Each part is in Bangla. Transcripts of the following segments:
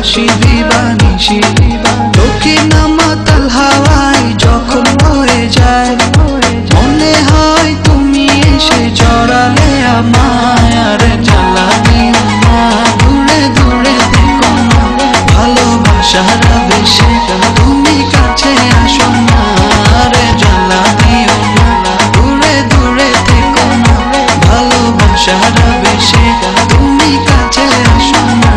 হাসি দিবানিশি দক্ষিণ মাতাল হাওয়ায় যখন বয়ে যায় মনে হয় তুমি এসে জড়ালে আমায় আর জ্বালা দিও না দূরে দূরে থেকো না ভালোবাসার আবেশে তুমি কাছে আসো না আর জ্বালা দিও না দূরে দূরে থেকো না ভালোবাসার আবেশে তুমি কাছে আসো না।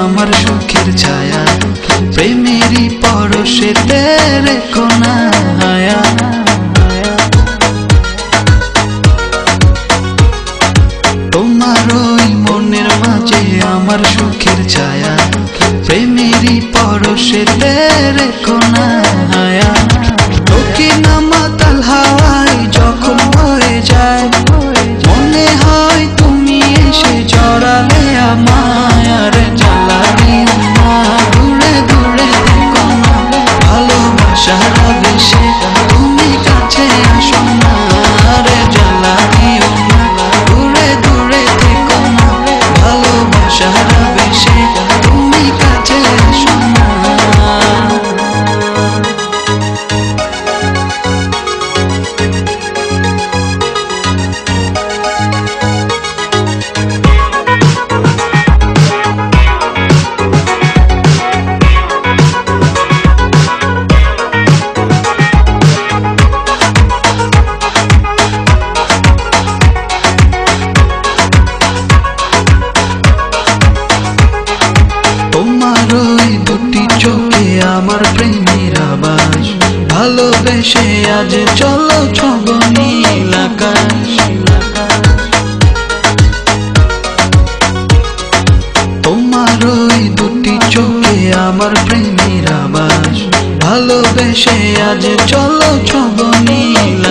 আমার সুখের ছায়া প্রেমেরই পরশে রেখো না হায়া তোমার ওই মনের মাঝে আমার সুখের ছায়া প্রেমেরই পরশে রেখো না হায়া দক্ষিণ মাতাল হাওয়ায় যখন বয়ে যায় মনে হয় তুমি এসে জড়ালে আমায় আর জ্বালা দিও না দূরে দূরে থেকো না ভালোবাসার আবেশে তুমি কাছে আসো না আর জ্বালা দিও না দূরে দূরে থেকো না ভালোবাসার আবেশে তুমি কাছে আসো না। আমার প্রেমের আবাস ভালোবেসে আজ চলো ছব নীল আকাশ তোমার ওই দুটি চোখে আমার প্রেমের আবাস ভালোবেসে আজ চলো ছব নীল